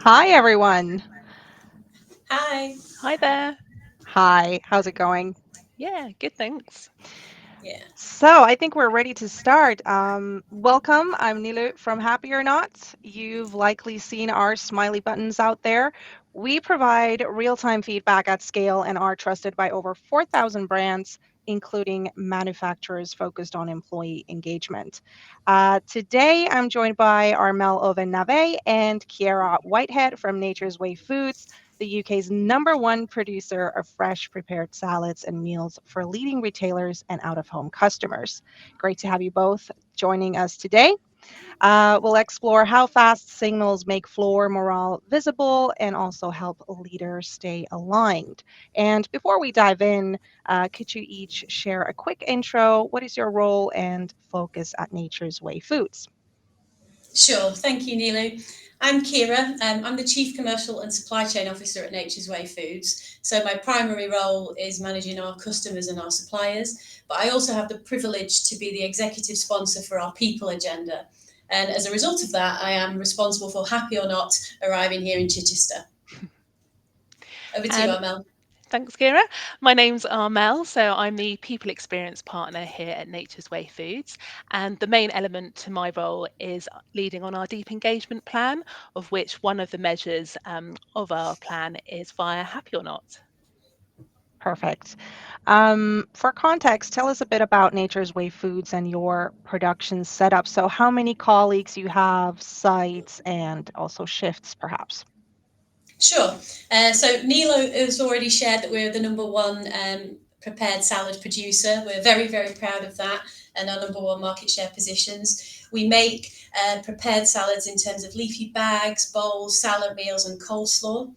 Hi, everyone. Hi. Hi there. Hi, how's it going? Yeah, good, thanks. Yeah. So, I think we're ready to start. Welcome. I'm Nilu from HappyOrNot. You've likely seen our smiley buttons out there. We provide real time feedback at scale and are trusted by over 4,000 brands, including manufacturers focused on employee engagement. Today, I'm joined by Armelle Owen-Navette and Ciara Whitehead from Nature's Way Foods, the UK's #1 producer of fresh prepared salads and meals for leading retailers and out of home customers. Great to have you both joining us today. We'll explore how fast signals make floor morale visible and also help leaders stay aligned. And before we dive in, could you each share a quick intro? What is your role and focus at Nature's Way Foods? Sure. Thank you, Nilu. I'm Ciara. I'm the Chief Commercial and Supply Chain Officer at Nature's Way Foods. So, my primary role is managing our customers and our suppliers, but I also have the privilege to be the executive sponsor for our people agenda. And as a result of that, I am responsible for Happy or Not arriving here in Chichester. Over to you, And Armel. thanks, Kira. My name's Armelle, so I'm the People Experience Partner here at Nature's Way Foods. And the main element to my role is leading on our deep engagement plan, of which one of the measures of our plan is via Happy or Not. Perfect. For context, tell us a bit about Nature's Way Foods and your production setup. So, how many colleagues you have, sites, and also shifts, perhaps? Sure. So Nilo has already shared that we're the #1 prepared salad producer. We're very, very proud of that and our #1 market share positions. We make prepared salads in terms of leafy bags, bowls, salad meals, and coleslaw.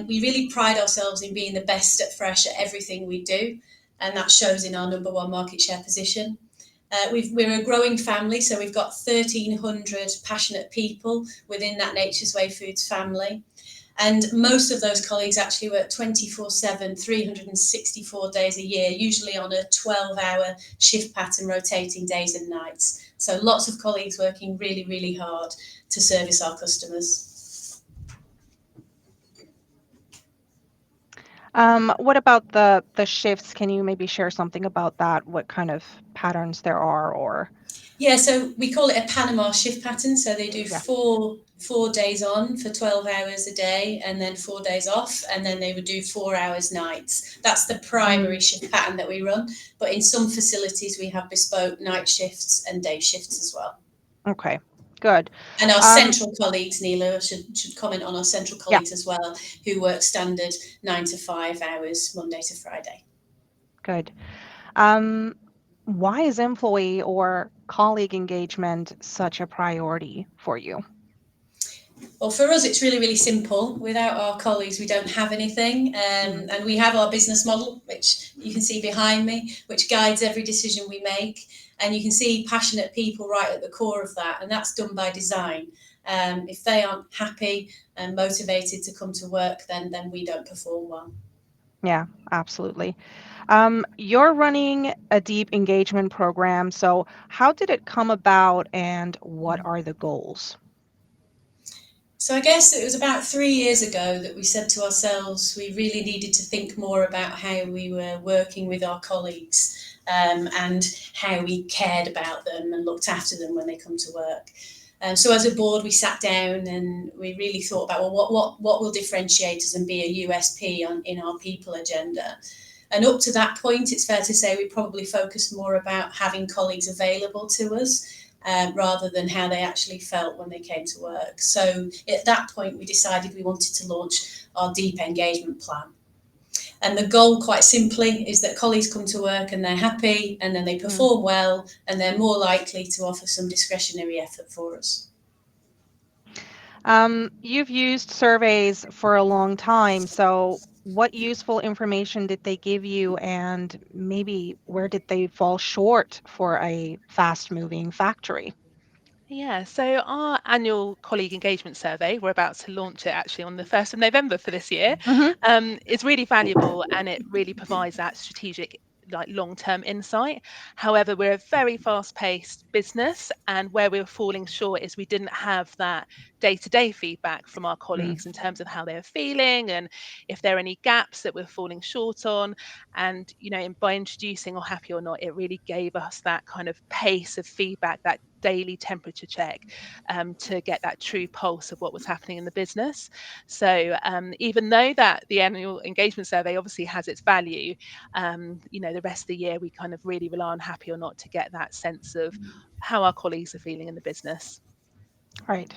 We really pride ourselves in being the best at fresh at everything we do, and that shows in our #1 market share position. We're a growing family, so we've got 1,300 passionate people within that Nature's Way Foods family. And most of those colleagues actually work 24/7, 364 days a year, usually on a 12-hour shift pattern, rotating days and nights. So lots of colleagues working really, really hard to service our customers. What about the shifts? Can you maybe share something about that? What kind of patterns there are, or Yeah, so we call it a Panama shift pattern. So they do yeah. four days on for 12 hours a day and then 4 days off, and then they would do 4 hours nights. That's the Mm, primary shift pattern that we run. But in some facilities, we have bespoke night shifts and day shifts as well. okay, good. And our Um, central colleagues, Neela, should comment on our central yeah, colleagues as well, who work standard 9 to 5 hours, Monday to Friday. good. Um, why is employee or colleague engagement such a priority for you? Well, for us, it's really, really simple. Without our colleagues, we don't have anything. Mm, And we have our business model, which you can see behind me, which guides every decision we make. And you can see passionate people right at the core of that. And that's done by design. If they aren't happy and motivated to come to work, then we don't perform well. yeah, absolutely. You're running a deep engagement program. So, how did it come about and what are the goals? So I guess it was about 3 years ago that we said to ourselves we really needed to think more about how we were working with our colleagues, and how we cared about them and looked after them when they come to work. So as a board, we sat down and we really thought about, well, what will differentiate us and be a USP in our people agenda. And up to that point, it's fair to say we probably focused more about having colleagues available to us, rather than how they actually felt when they came to work. So at that point, we decided we wanted to launch our deep engagement plan. And the goal, quite simply, is that colleagues come to work and they're happy and then they Mm. perform well and they're more likely to offer some discretionary effort for us. You've used surveys for a long time. So, what useful information did they give you, and maybe where did they fall short for a fast moving factory? Yeah, so our annual colleague engagement survey, we're about to launch it actually on the 1st of November for this year, Hmm. is really valuable and it really provides that like long-term insight. However, we're a very fast-paced business, and where we were falling short is we didn't have that day-to-day feedback from our Mm. colleagues in terms of how they were feeling and if there are any gaps that we're falling short on. And by introducing or Happy or Not, it really gave us that kind of pace of feedback, that daily temperature check, to get that true pulse of what was happening in the business. So even though that the annual engagement survey obviously has its value, the rest of the year we kind of really rely on Happy or Not to get that sense of how our colleagues are feeling in the business. Right.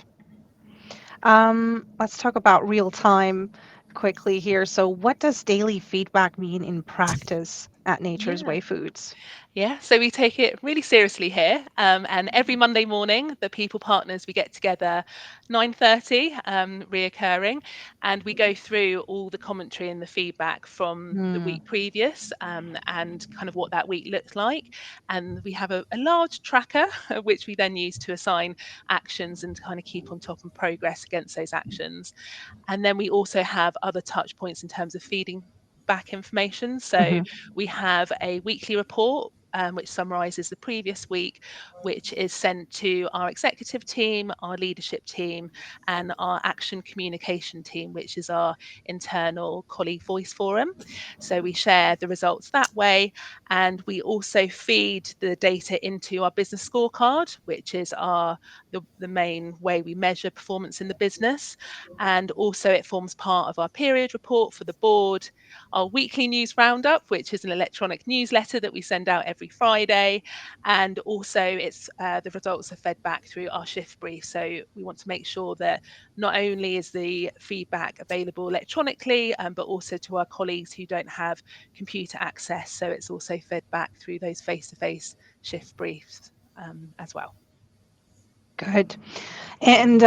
Let's talk about real time quickly here. So, what does daily feedback mean in practice at Nature's Yeah. Way Foods? Yeah, so we take it really seriously here, and every Monday morning, the people partners we get together 9:30, reoccurring, and we go through all the commentary and the feedback from the Mm. week previous, and kind of what that week looked like. And we have a large tracker which we then use to assign actions and kind of keep on top and progress against those actions. And then we also have other touch points in terms of feeding back information. So Hmm. we have a weekly report, which summarizes the previous week, which is sent to our executive team, our leadership team, and our action communication team, which is our internal colleague voice forum. So we share the results that way. And we also feed the data into our business scorecard, which is the main way we measure performance in the business. And also it forms part of our period report for the board, our weekly news roundup, which is an electronic newsletter that we send out every Friday. And also the results are fed back through our shift brief. So we want to make sure that not only is the feedback available electronically, but also to our colleagues who don't have computer access. So it's also fed back through those face-to-face shift briefs, as well. Good. And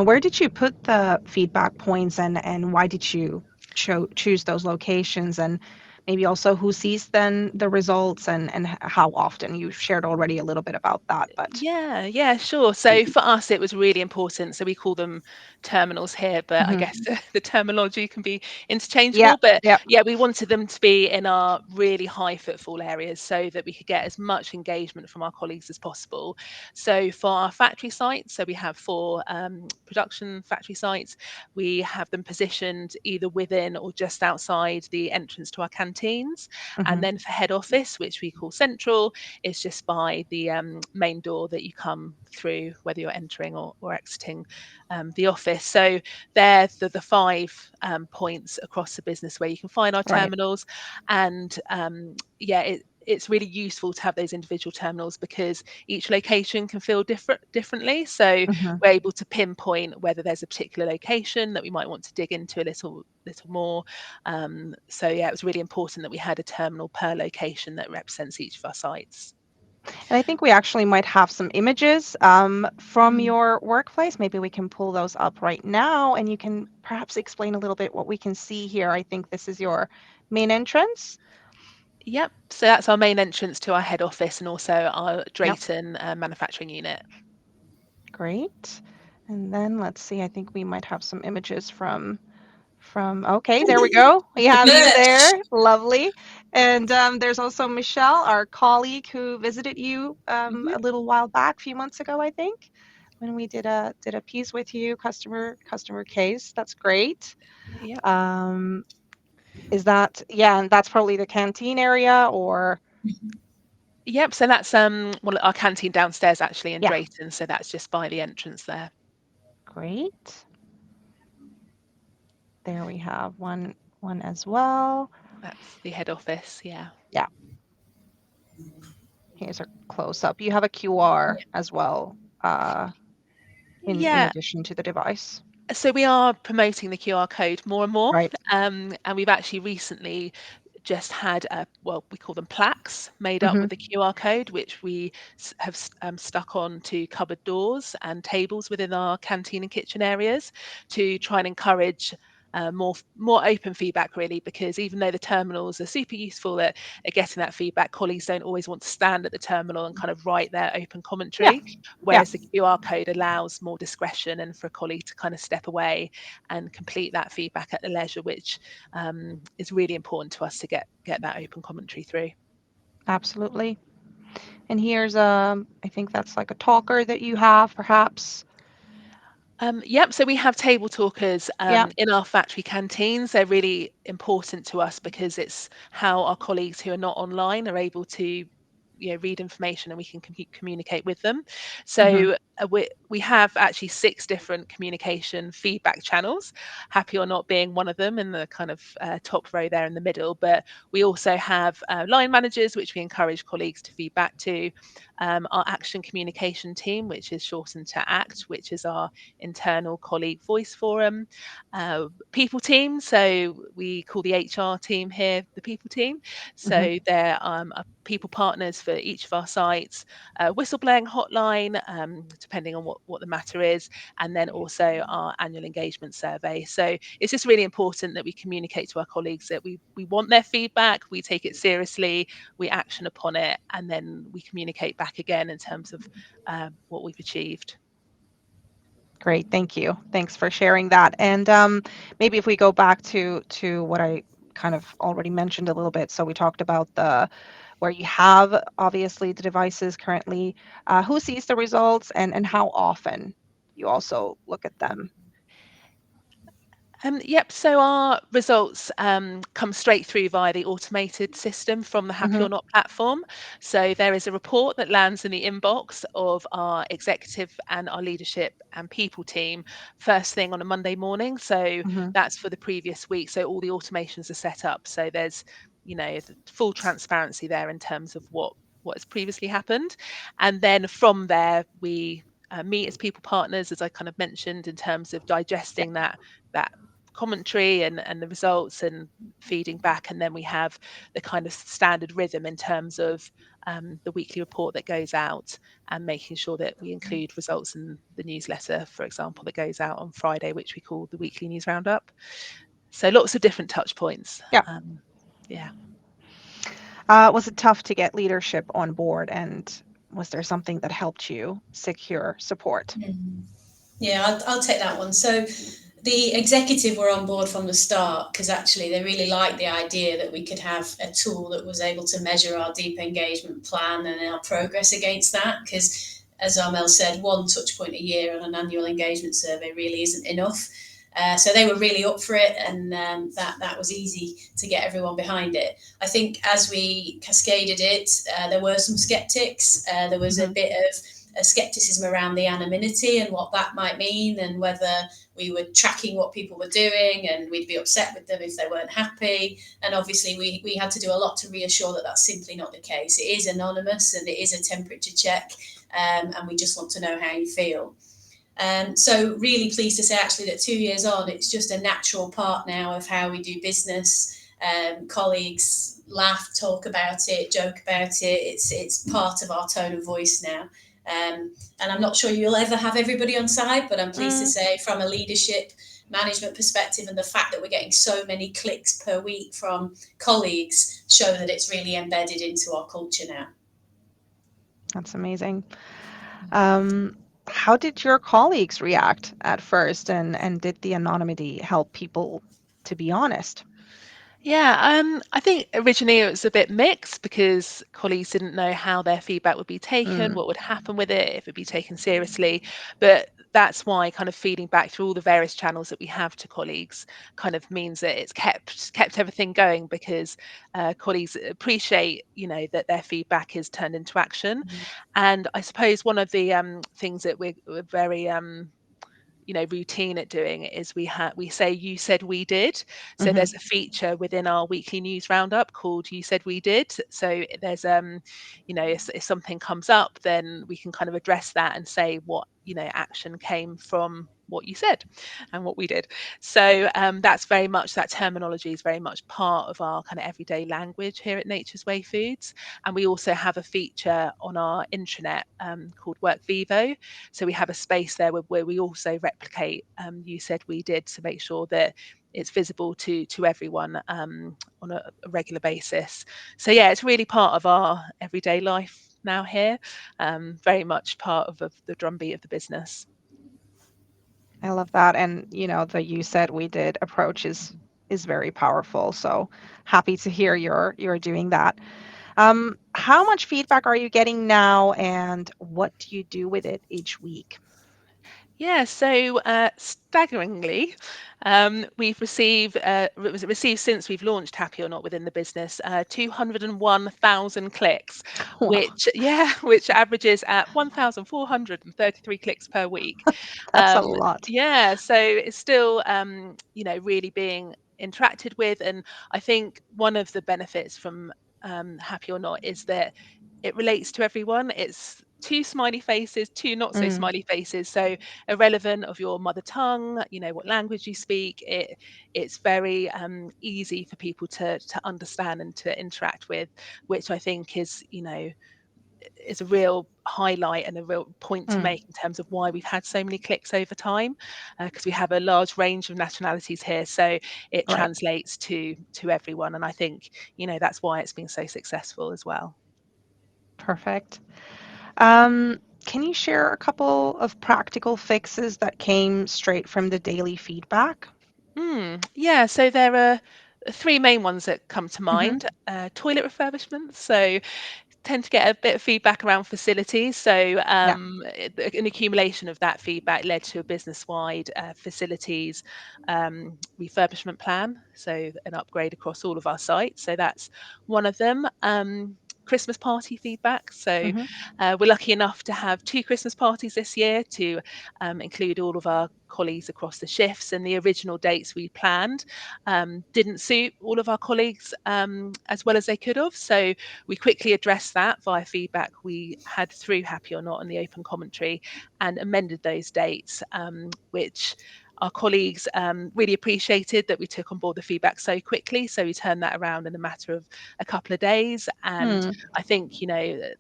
where did you put the feedback points, and why did you choose those locations? And maybe also who sees then the results, and how often? You've shared already a little bit about that, but Yeah, sure. So for us, it was really important. So we call them terminals here, but I Mhm. guess the terminology can be Yeah, interchangeable. But yeah. yeah, we wanted them to be in our really high footfall areas so that we could get as much engagement from our colleagues as possible. So for our factory sites, so we have four production factory sites, we have them positioned either within or just outside the entrance to our canteens. And Mhm. then for head office, which we call central, is just by the main door that you come through, whether you're entering or exiting the office. So they're the five points across the business where you can find our Right. terminals. And it's really useful to have those individual terminals because each location can feel differently. So Mhm. we're able to pinpoint whether there's a particular location that we might want to dig into a little more. So yeah, it was really important that we had a terminal per location that represents each of our sites. And I think we actually might have some images from Mm. your workplace. Maybe we can pull those up right now, and you can perhaps explain a little bit what we can see here. I think this is your main entrance. Yep. So that's our main entrance to our head office and also our Yep. Drayton manufacturing unit. Great. And then let's see. I think we might have some images from. Okay, there we go. We have you Merch. there. Lovely. And there's also Michelle, our colleague who visited you Mhm. a little while back, a few months ago, I think, when we did a piece with you, customer case. That's great. Yep. Um, is that, yeah, and that's probably the canteen area, or Yep. So that's well, our canteen downstairs actually in yeah, Drayton. So that's just by the entrance there. great. There we have one as well. That's the head office. Yeah. Yeah, here's a close up. You have a QR Yeah. as well, in Yeah. addition to the device. So we are promoting the QR code more and more, Right. and we've actually recently just had well, we call them plaques made up Hmm. with the QR code, which we have stuck on to cupboard doors and tables within our canteen and kitchen areas to try and encourage more open feedback, really, because even though the terminals are super useful at getting that feedback, colleagues don't always want to stand at the terminal and kind of write their open Yeah. commentary, Yeah. whereas the QR code allows more discretion and for a colleague to kind of step away and complete that feedback at the leisure, which is really important to us to get that open commentary through. Absolutely. And here's I think that's like a talker that you have, perhaps. Yep, so we have table talkers Yeah. in our factory canteens. They're really important to us because it's how our colleagues who are not online are able to read information and we can communicate with them. Hmm. So we have actually 6 different communication feedback channels, Happy or Not being one of them in the kind of top row there in the middle. But we also have line managers, which we encourage colleagues to feedback to, our action communication team, which is shortened to ACT, which is our internal colleague voice forum, people team. So we call the HR team here the people team. Hmm. So there are people partners for each of our sites, whistleblowing hotline, depending on what the matter is, and then also our annual engagement survey. So it's just really important that we communicate to our colleagues that we want their feedback, we take it seriously, we action upon it, and then we communicate back again in terms of what we've achieved. Great, thank you. Thanks for sharing that. And maybe if we go back to what I kind of already mentioned a little bit. So we talked about the where you have obviously the devices currently, who sees the results and how often you also look at them. Yep, so our results come straight through via the automated system from the Happy Hmm. or Not platform. So there is a report that lands in the inbox of our executive and our leadership and people team first thing on a Monday morning. So Hmm. that's for the previous week. So all the automations are set up. So there's, full transparency there in terms of what has previously happened. And then from there, we meet as people partners, as I kind of mentioned, in terms of Yeah. digesting that commentary and the results and feeding back, and then we have the kind of standard rhythm in terms of the weekly report that goes out and making sure that we include results in the newsletter, for example, that goes out on Friday, which we call the weekly news roundup. So lots of different touch points. Yeah. Yeah. Was it tough to get leadership on board, and was there something that helped you secure support? Mhm. Yeah, I'll take that one. So the executive were on board from the start because actually they really liked the idea that we could have a tool that was able to measure our deep engagement plan and our progress against that. Because, as Armelle said, one touch point a year on an annual engagement survey really isn't enough. So they were really up for it, and that was easy to get everyone behind it. I think as we cascaded it, there were some skeptics. There was a Hmm. bit of a skepticism around the anonymity and what that might mean, and whether we were tracking what people were doing and we'd be upset with them if they weren't happy. And obviously we had to do a lot to reassure that that's simply not the case. It is anonymous and it is a temperature check, and we just want to know how you feel. So really pleased to say actually that 2 years on, it's just a natural part now of how we do business. Colleagues laugh, talk about it, joke about it. It's part of our tone of voice now. And I'm not sure you'll ever have everybody on side, but I'm pleased to Mm, say from a leadership management perspective, and the fact that we're getting so many clicks per week from colleagues show that it's really embedded into our culture now. that's amazing. Um, how did your colleagues react at first, and did the anonymity help people to be honest? Yeah, I think originally it was a bit mixed because colleagues didn't know how their feedback would be taken, Mm, what would happen with it, if it'd be taken seriously. But that's why kind of feeding back through all the various channels that we have to colleagues kind of means that it's kept everything going because colleagues appreciate, that their feedback is turned into action. And I suppose one of the things that we're very routine at doing is we say you said we did. So hmm. there's a feature within our weekly news roundup called you said we did. So there's if something comes up, then we can kind of address that and say what action came from what you said and what we did. So that's very much, that terminology is very much part of our kind of everyday language here at Nature's Way Foods. And we also have a feature on our intranet called Work Vivo. So we have a space there where we also replicate you said we did, to make sure that it's visible to everyone on a regular basis. So yeah, it's really part of our everyday life now here, very much part of the drumbeat of the business. I love that. And the "you said we did" approach is very powerful. So happy to hear you're doing that. How much feedback are you getting now, and what do you do with it each week? Yeah, so staggeringly, we've received was it received since we've launched Happy or Not within the business 201,000 clicks, Wow, which yeah, which averages at 1,433 clicks per week. that's a lot. Yeah, so it's still really being interacted with, and I think one of the benefits from Happy or Not is that it relates to everyone. It's two smiley faces, two not so Mm, smiley faces. So irrelevant of your mother tongue, what language you speak, it's very easy for people to understand and to interact with, which I think is a real highlight and a real point to mm, make in terms of why we've had so many clicks over time, because we have a large range of nationalities here, so it right, translates to everyone, and I think that's why it's been so successful as well. perfect. Um, can you share a couple of practical fixes that came straight from the daily feedback? Yeah, so there are three main ones that come to Hmm. mind. Toilet refurbishments. So tend to get a bit of feedback around facilities. So Yeah. an accumulation of that feedback led to a business-wide facilities refurbishment plan. So an upgrade across all of our sites. So that's one of them. Christmas party feedback. So Hmm. we're lucky enough to have two Christmas parties this year to include all of our colleagues across the shifts, and the original dates we planned didn't suit all of our colleagues as well as they could have. So we quickly addressed that via feedback we had through Happy or Not and the open commentary, and amended those dates, which our colleagues really appreciated that we took on board the feedback so quickly. So we turned that around in a matter of a couple of days. And Hmm. I think,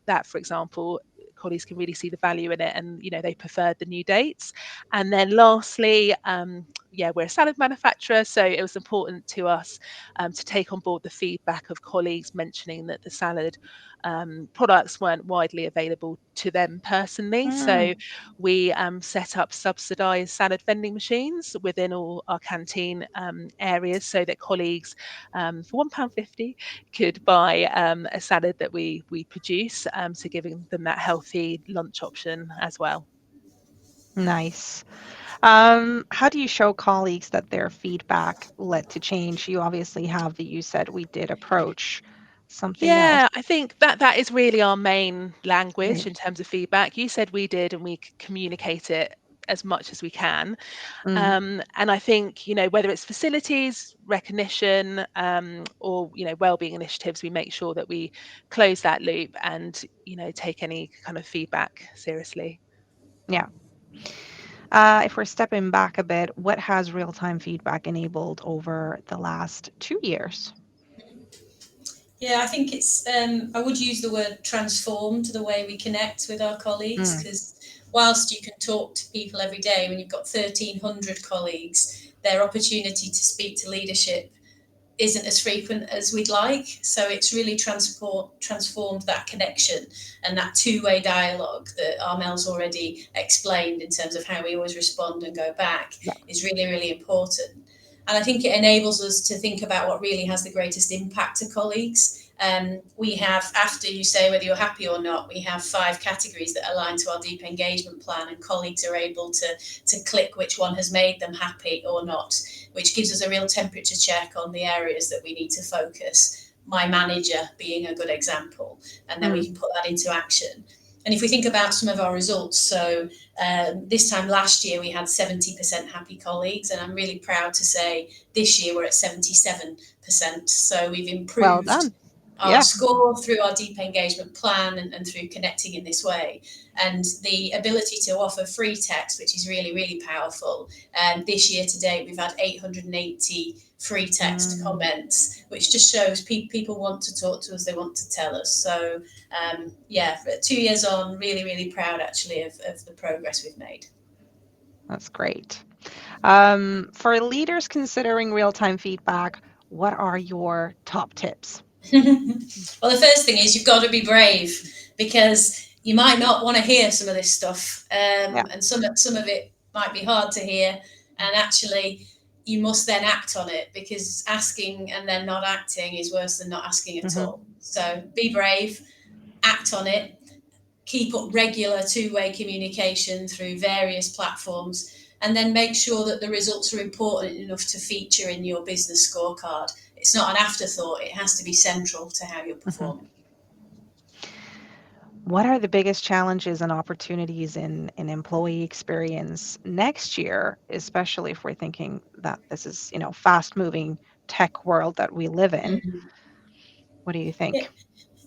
that, for example, colleagues can really see the value in it, and they preferred the new dates. And then lastly, yeah, we're a salad manufacturer, so it was important to us to take on board the feedback of colleagues mentioning that the salad products weren't widely available to them personally. Mm. So we set up subsidised salad vending machines within all our canteen areas, so that colleagues for £1.50 could buy a salad that we produce, so giving them that healthy lunch option as well. Nice. How do you show colleagues that their feedback led to change? You obviously have the "you said we did" approach. Something else. Yeah, I think that is really our main language Right. in terms of feedback. You said we did, and we communicate it as much as we can. Mm, And I think, whether it's facilities, recognition, or, wellbeing initiatives, we make sure that we close that loop and, take any kind of feedback seriously. yeah. If we're stepping back a bit, what has real-time feedback enabled over the last 2 years? Yeah, I think I would use the word transformed the way we connect with our colleagues, Mm, because whilst you can talk to people every day, when you've got 1,300 colleagues, their opportunity to speak to leadership isn't as frequent as we'd like. So it's really transformed that connection and that two-way dialogue that Armelle's already explained in terms of how we always respond and go back yeah. is really, really important. And I think it enables us to think about what really has the greatest impact to colleagues. We have, after you say whether you're happy or not, we have 5 categories that align to our deep engagement plan, and colleagues are able to click which one has made them happy or not, which gives us a real temperature check on the areas that we need to focus. My manager being a good example, and then we Mm, can put that into action. And if we think about some of our results, so this time last year we had 70% happy colleagues, and I'm really proud to say this year we're at 77%. So we've well improved done. our Yeah. score through our deep engagement plan, and through connecting in this way. And the ability to offer free text, which is really, really powerful. And this year to date, we've had 880 free text Mm, comments, which just shows people want to talk to us, they want to tell us. So, yeah, 2 years on, really, really proud actually of the progress we've made. that's great. For leaders considering real-time feedback, what are your top tips? Well, the first thing is you've got to be brave, because you might not want to hear some of this stuff, Yeah. and some of it might be hard to hear, and actually you must then act on it, because asking and then not acting is worse than not asking at Hmm. all. So be brave, act on it, keep up regular two-way communication through various platforms, and then make sure that the results are important enough to feature in your business scorecard. It's not an afterthought, it has to be central to how you're Hmm. performing. What are the biggest challenges and opportunities in employee experience next year, especially if we're thinking that this is, fast-moving tech world that we live in? Mm-hmm. What do you Yeah, think?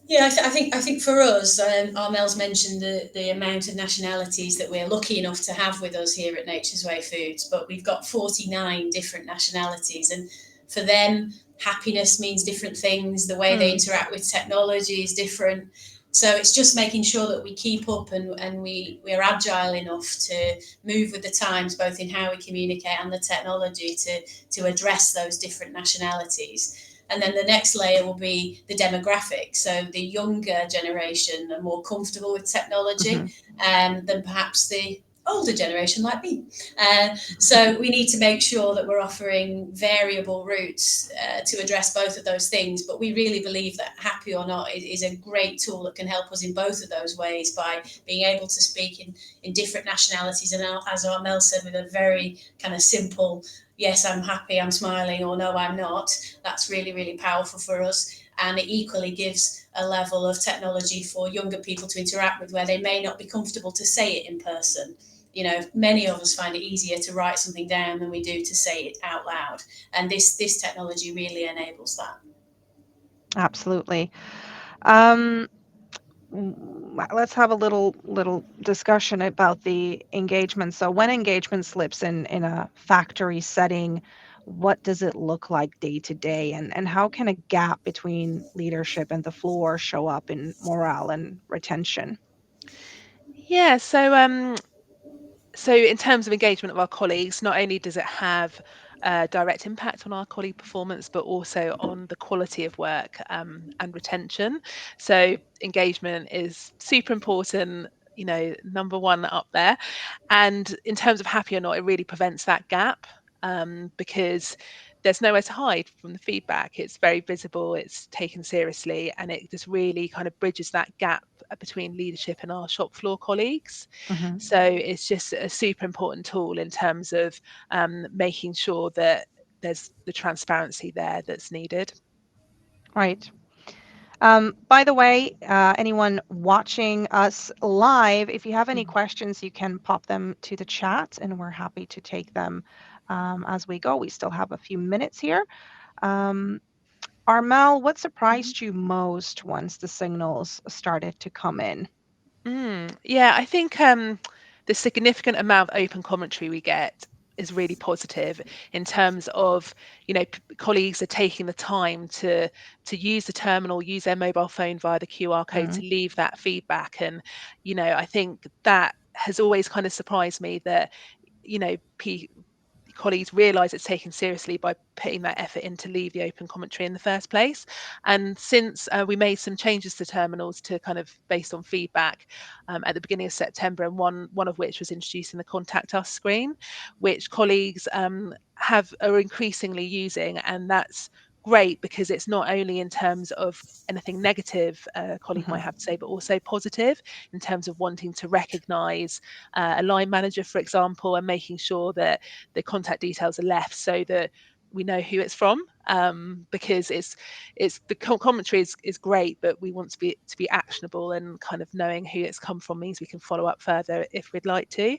yeah. I think for us, Armelle's mentioned the amount of nationalities that we're lucky enough to have with us here at Nature's Way Foods, but we've got 49 different nationalities, and for them, happiness means different things. The way they Mm, interact with technology is different. So it's just making sure that we keep up, and we're agile enough to move with the times, both in how we communicate and the technology to address those different nationalities. And then the next layer will be the demographics. So the younger generation are more comfortable with mhm, technology, than perhaps the older generation like me. So we need to make sure that we're offering variable routes to address both of those things. But we really believe that Happy or Not is a great tool that can help us in both of those ways, by being able to speak in different nationalities. And as Armelle said, with a very kind of simple, yes, I'm happy, I'm smiling, or no, I'm not. That's really, really powerful for us. And it equally gives a level of technology for younger people to interact with, where they may not be comfortable to say it in person. Many of us find it easier to write something down than we do to say it out loud. And this technology really enables that. absolutely. Um, let's have a little discussion about the engagement. So when engagement slips in a factory setting, what does it look like day to day, and how can a gap between leadership and the floor show up in morale and retention? Yeah, so in terms of engagement of our colleagues, not only does it have a direct impact on our colleague performance, but also on the quality of work, and retention. So engagement is super important, number one up there. And in terms of happy or not, it really prevents that gap, because there's nowhere to hide from the feedback. It's very visible, it's taken seriously, and it just really kind of bridges that gap between leadership and our shop floor colleagues. Hmm. So it's just a super important tool in terms of making sure that there's the transparency there that's needed. Right. By the way, anyone watching us live, if you have any Mhm. questions, you can pop them to the chat, and we're happy to take them as we go. We still have a few minutes here. Um, Armel, what Mhm. surprised you most once the signals started to come in? Yeah, I think the significant amount of open commentary we get is really positive in terms of, colleagues are taking the time to use the terminal, use their mobile phone via the QR code Mm, to leave that feedback. And, I think that has always kind of surprised me that, you know, pe- colleagues realise it's taken seriously by putting that effort in to leave the open commentary in the first place. And since we made some changes to terminals to kind of based on feedback at the beginning of September, and one of which was introducing the contact us screen, which colleagues are increasingly using, and that's great because it's not only in terms of anything negative a colleague might mhm, have to say, but also positive in terms of wanting to recognise a line manager, for example, and making sure that the contact details are left so that we know who it's from, because it's the commentary is great, but we want to be actionable, and kind of knowing who it's come from means we can follow up further if we'd like to.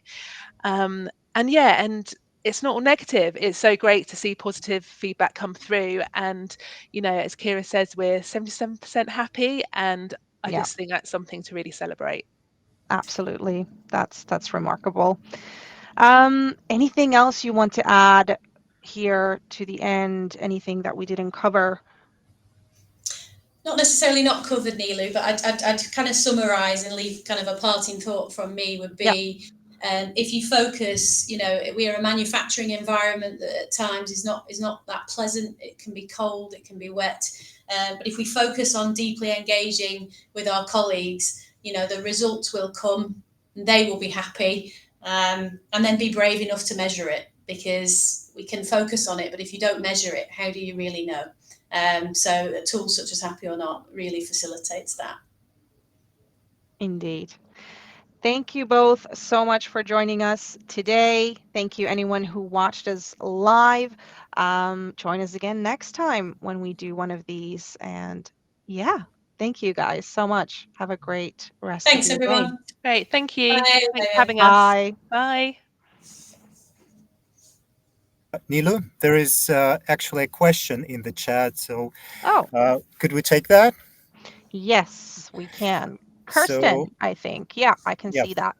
And yeah, and it's not all negative. It's so great to see positive feedback come through. And, as Kira says, we're 77% happy. And I yeah, just think that's something to really celebrate. absolutely. That's remarkable. Anything else you want to add here to the end? Anything that we didn't cover? Not necessarily not covered, Nilu, but I'd kind of summarise and leave kind of a parting thought from me would Yeah. be, If you focus, we are a manufacturing environment that at times is not that pleasant. It can be cold, it can be wet. But if we focus on deeply engaging with our colleagues, the results will come, and they will be happy, and then be brave enough to measure it, because we can focus on it, but if you don't measure it, how do you really know? So a tool such as Happy or Not really facilitates that. Indeed. Thank you both so much for joining us today. Thank you, anyone who watched us live. Join us again next time when we do one of these. And yeah, thank you guys so much. Have a great rest of Thanks, your day. everyone. Great. Thank you. Bye. Thanks for Bye. having us. Bye. Bye. Nilu, there is actually a question in the chat, so Oh, could we take that? yes, we can. So, Kirsten, I think. Yeah, I can yeah, see that.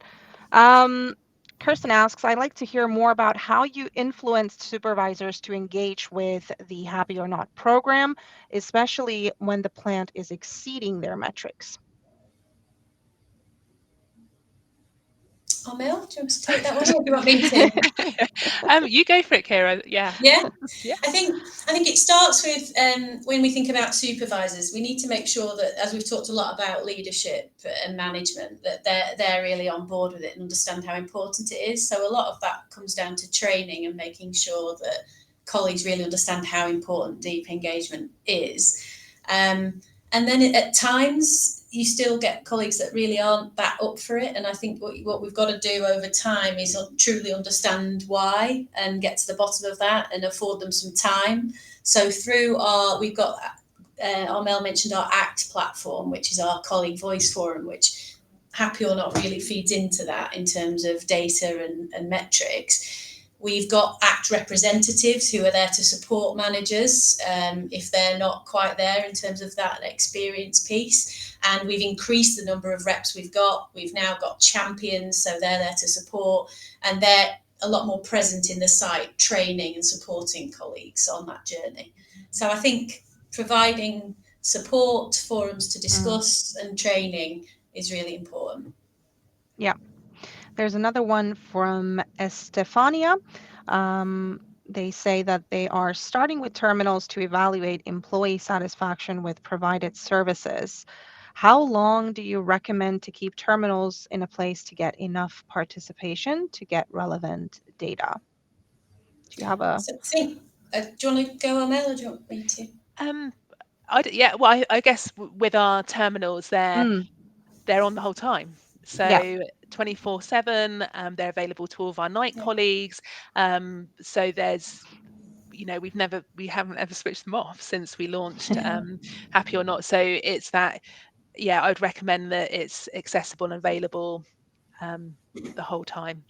Um, Kirsten asks, I'd like to hear more about how you influenced supervisors to engage with the Happy or Not program, especially when the plant is exceeding their metrics. Armelle, do you want to take that one, or do you want me to? You go for it, Ciara. Yeah. Yeah. Yeah. I think it starts with when we think about supervisors, we need to make sure that, as we've talked a lot about leadership and management, that they're really on board with it and understand how important it is. So a lot of that comes down to training and making sure that colleagues really understand how important deep engagement is. And then at times you still get colleagues that really aren't that up for it. And I think what we've got to do over time is truly understand why and get to the bottom of that and afford them some time. So we've got, Armelle mentioned our ACT platform, which is our colleague voice forum, which Happy or Not really feeds into that in terms of data and metrics. We've got ACT representatives who are there to support managers if they're not quite there in terms of that experience piece. And we've increased the number of reps we've got. We've now got champions, so they're there to support, and they're a lot more present in the site, training and supporting colleagues on that journey. So I think providing support, forums to discuss, and training is really important. Yeah. There's another one from Estefania. They say that they are starting with terminals to evaluate employee satisfaction with provided services. How long do you recommend to keep terminals in a place to get enough participation to get relevant data? Do you have a... So I think, do you want to go, Armelle, or do you want me to? Well, I guess with our terminals, they're on the whole time. Yeah. So 24/7, they're available to all of our night colleagues. So there's, we haven't ever switched them off since we launched Happy or Not. So it's that, I would recommend that it's accessible and available the whole time.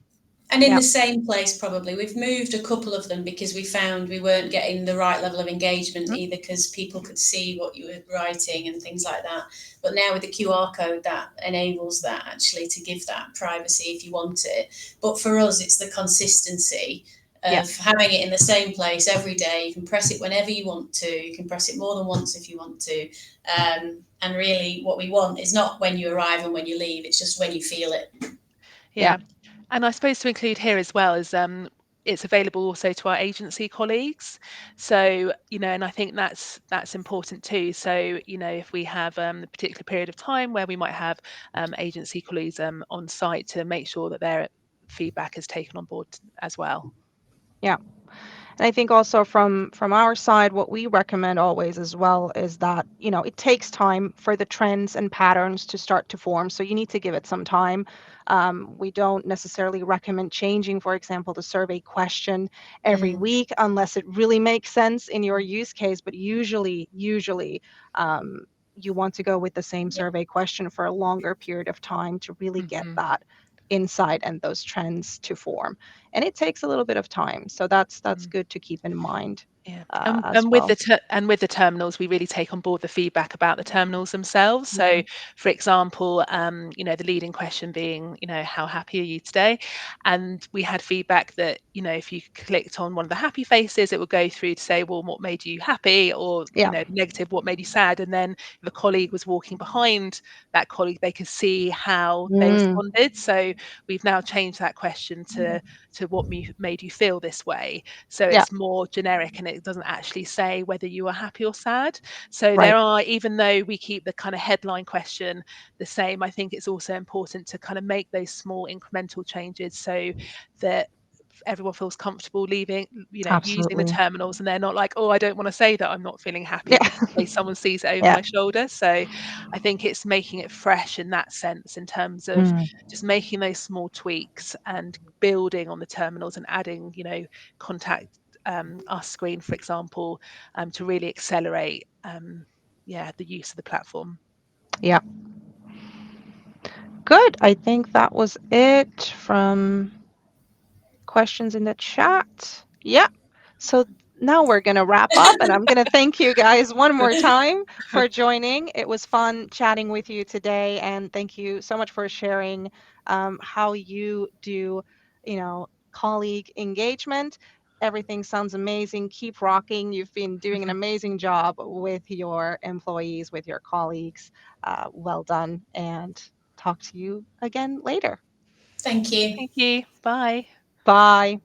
And in the same place, probably. We've moved a couple of them because we found we weren't getting the right level of engagement either, because people could see what you were writing and things like that. But now with the QR code, that enables that actually to give that privacy if you want it. But for us, it's the consistency of having it in the same place every day. You can press it whenever you want to. You can press it more than once if you want to. And really what we want is not when you arrive and when you leave. It's just when you feel it. Yeah. And I suppose to include here as well is it's available also to our agency colleagues. So, and I think that's important too. So, if we have a particular period of time where we might have agency colleagues on site, to make sure that their feedback is taken on board as well. Yeah. And I think also from our side, what we recommend always as well is that, it takes time for the trends and patterns to start to form. So you need to give it some time. We don't necessarily recommend changing, for example, the survey question every week unless it really makes sense in your use case. But usually, you want to go with the same survey question for a longer period of time to really get that insight and those trends to form. And it takes a little bit of time. So that's good to keep in mind. Yeah, as well. and with the terminals, we really take on board the feedback about the terminals themselves. So, Mhm. for example, the leading question being, how happy are you today? And we had feedback that, if you clicked on one of the happy faces, it would go through to say, well, what made you happy, or Yeah. negative, what made you sad? And then if a colleague was walking behind that colleague, they could see how they Mm. responded. So we've now changed that question to what made you feel this way, so Yeah. it's more generic and it doesn't actually say whether you are happy or sad. So Right. there are, even though we keep the kind of headline question the same, I think it's also important to kind of make those small incremental changes so that everyone feels comfortable leaving, using the Absolutely. terminals, and they're not like, oh, I don't want to say that I'm not feeling happy Yeah. just in case someone sees it over Yeah. my shoulder. So I think it's making it fresh in that sense, in terms of Mm. just making those small tweaks and building on the terminals and adding, contact us screen, for example, to really accelerate the use of the platform. Yeah. Good. I think that was it from questions in the chat. Yeah. So now we're going to wrap up, and I'm going to thank you guys one more time for joining. It was fun chatting with you today, and thank you so much for sharing how you do, colleague engagement. Everything sounds amazing. Keep rocking. You've been doing an amazing job with your employees, with your colleagues. Well done, and talk to you again later. Thank you. Thank you. Bye. Bye.